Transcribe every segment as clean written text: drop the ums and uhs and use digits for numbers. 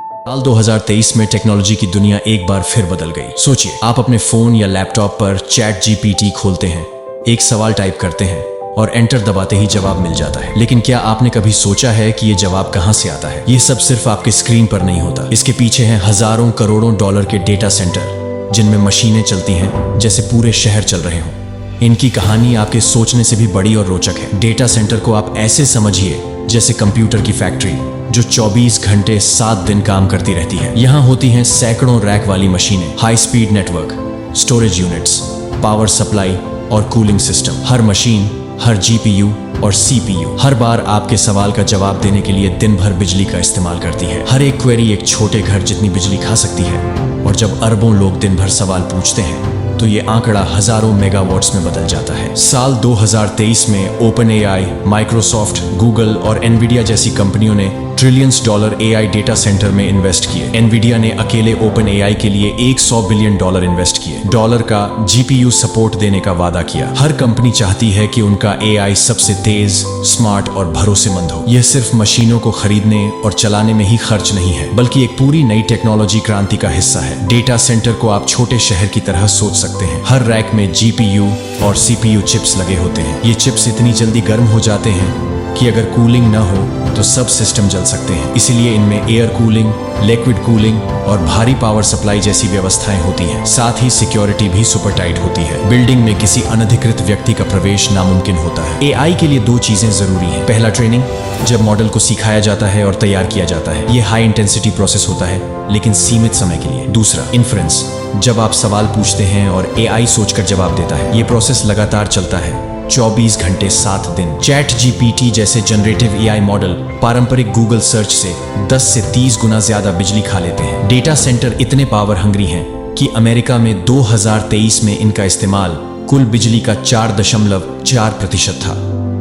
साल 2023 में टेक्नोलॉजी की दुनिया एक बार फिर बदल गई। सोचिए, आप अपने फोन या लैपटॉप पर चैट जीपीटी खोलते हैं, एक सवाल टाइप करते हैं और एंटर दबाते ही जवाब मिल जाता है। लेकिन क्या आपने कभी सोचा है कि ये जवाब कहां से आता है? ये सब सिर्फ आपके स्क्रीन पर नहीं होता। इसके पीछे हैं हजारों करोड़ों डॉलर के डेटा सेंटर, जिनमें मशीनें चलती हैं जैसे पूरे शहर चल रहे हों। इनकी कहानी आपके सोचने से भी बड़ी और रोचक है। डेटा सेंटर को आप ऐसे समझिए जैसे कंप्यूटर की फैक्ट्री, जो 24 घंटे 7 दिन काम करती रहती है। यहाँ होती हैं सैकड़ों रैक वाली मशीनें, high speed network, storage units, power supply और कूलिंग सिस्टम। हर मशीन, हर जीपीयू और सीपीयू हर बार आपके सवाल का जवाब देने के लिए दिन भर बिजली का इस्तेमाल करती है। हर एक क्वेरी एक छोटे घर जितनी बिजली खा सकती है। और जब अरबों लोग दिन भर सवाल पूछते हैं तो ये आंकड़ा हजारों मेगावाट्स में बदल जाता है। साल 2023 में ओपनएआई, माइक्रोसॉफ्ट, गूगल और एनवीडिया जैसी कंपनियों ने trillions dollar AI data centre में इन्वेस्ट किए। एनवीडिया ने अकेले ओपनएआई के लिए $100 बिलियन इन्वेस्ट किए, डॉलर का जीपीयू सपोर्ट देने का वादा किया। हर कंपनी चाहती है कि उनका एआई सबसे तेज, स्मार्ट और भरोसेमंद हो। यह सिर्फ मशीनों को खरीदने और चलाने में ही खर्च नहीं है, बल्कि एक पूरी नई टेक्नोलॉजी क्रांति का हिस्सा है। डेटा सेंटर को आप छोटे शहर की तरह सोच सकते हैं। हर रैक में जीपीयू और सीपीयू चिप्स लगे होते हैं। ये चिप्स इतनी जल्दी गर्म हो जाते हैं कि अगर कूलिंग न हो तो सब सिस्टम जल सकते हैं। इसीलिए इनमें एयर कूलिंग, लिक्विड कूलिंग और भारी पावर सप्लाई जैसी व्यवस्थाएं होती हैं। साथ ही सिक्योरिटी भी सुपर टाइट होती है। बिल्डिंग में किसी अनधिकृत व्यक्ति का प्रवेश नामुमकिन होता है। एआई के लिए 2 चीजें जरूरी हैं। पहला, ट्रेनिंग, जब मॉडल को सिखाया जाता है और तैयार किया जाता है। ये हाई इंटेंसिटी प्रोसेस होता है, लेकिन सीमित समय के लिए। दूसरा, इन्फ्रेंस, जब आप सवाल पूछते हैं और एआई सोचकर जवाब देता है। ये प्रोसेस लगातार चलता है, 24 घंटे 7 दिन। चैट जीपीटी जैसे जनरेटिव एआई मॉडल पारंपरिक गूगल सर्च से 10 से 30 गुना ज्यादा बिजली खा लेते हैं। डेटा सेंटर इतने पावर हंग्री हैं कि अमेरिका में 2023 में इनका इस्तेमाल कुल बिजली का 4.4% था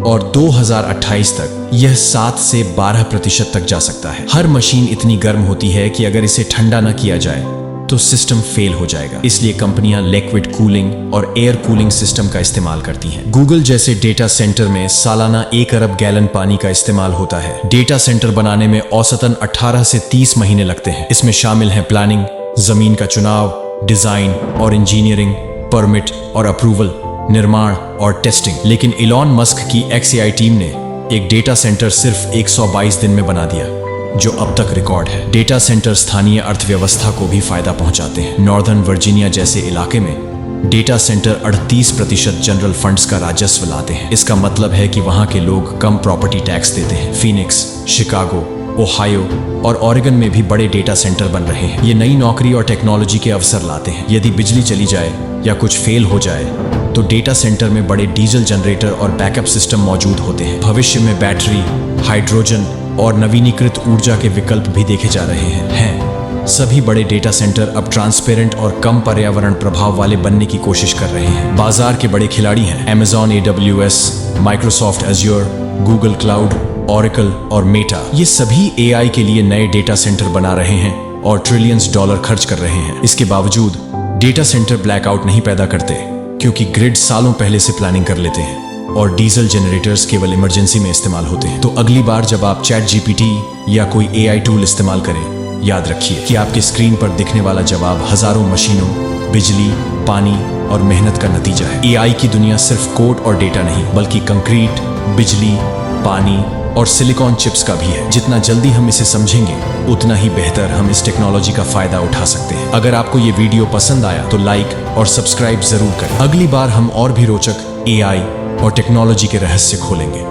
और 2028 तक यह 7 से 12% तक जा सकता है। हर मशीन इतनी गर्म होती है कि अगर इसे ठंडा न किया जाए तो सिस्टम फेल हो जाएगा। इसलिए कंपनियां लिक्विड कूलिंग और एयर कूलिंग सिस्टम का इस्तेमाल करती हैं। गूगल जैसे डेटा सेंटर में सालाना 1 अरब गैलन पानी का इस्तेमाल होता है। डेटा सेंटर बनाने में औसतन 18 से 30 महीने लगते हैं। इसमें शामिल हैं प्लानिंग, जमीन का चुनाव, डिजाइन और इंजीनियरिंग, परमिट और अप्रूवल, निर्माण और टेस्टिंग। लेकिन इलॉन मस्क की XAI टीम ने एक डेटा सेंटर सिर्फ 122 दिन में बना दिया, जो अब तक रिकॉर्ड है। डेटा सेंटर स्थानीय अर्थव्यवस्था को भी फायदा पहुंचाते हैं। नॉर्दर्न वर्जीनिया जैसे इलाके में डेटा सेंटर 38% जनरल फंड्स का राजस्व लाते हैं। इसका मतलब है कि वहां के लोग कम प्रॉपर्टी टैक्स देते हैं। फीनिक्स, शिकागो, ओहायो और ऑरेगन में भी बड़े डेटा सेंटर बन रहे हैं। ये नई नौकरी और टेक्नोलॉजी के अवसर लाते हैं। यदि बिजली चली जाए या कुछ फेल हो जाए तो डेटा सेंटर में बड़े डीजल जनरेटर और बैकअप सिस्टम मौजूद होते हैं। भविष्य में बैटरी, हाइड्रोजन और नवीनीकृत ऊर्जा के विकल्प भी देखे जा रहे हैं। सभी बड़े डेटा सेंटर अब ट्रांसपेरेंट और कम पर्यावरण प्रभाव वाले बनने की कोशिश कर रहे हैं। बाजार के बड़े खिलाड़ी हैं Amazon AWS, Microsoft Azure, Google cloud, Oracle और मेटा। ये सभी एआई के लिए नए डेटा सेंटर बना रहे हैं और ट्रिलियंस डॉलर खर्च कर रहे हैं। इसके बावजूद डेटा सेंटर ब्लैकआउट नहीं पैदा करते, क्योंकि ग्रिड सालों पहले से प्लानिंग कर लेते हैं और डीजल जनरेटर्स केवल इमरजेंसी में इस्तेमाल होते हैं। तो अगली बार जब आप चैट जीपीटी या कोई एआई टूल इस्तेमाल करें, याद रखिए कि आपके स्क्रीन पर दिखने वाला जवाब हजारों मशीनों, बिजली, पानी और मेहनत का नतीजा है। एआई की दुनिया सिर्फ कोड और डेटा नहीं, बल्कि कंक्रीट, बिजली, पानी और सिलिकॉन चिप्स का भी है। जितना जल्दी हम इसे समझेंगे, उतना ही बेहतर हम इस टेक्नोलॉजी का फायदा उठा सकते हैं। अगर आपको ये वीडियो पसंद आया तो लाइक और सब्सक्राइब जरूर करें। अगली बार हम और भी रोचक एआई और टेक्नोलॉजी के रहस्य खोलेंगे।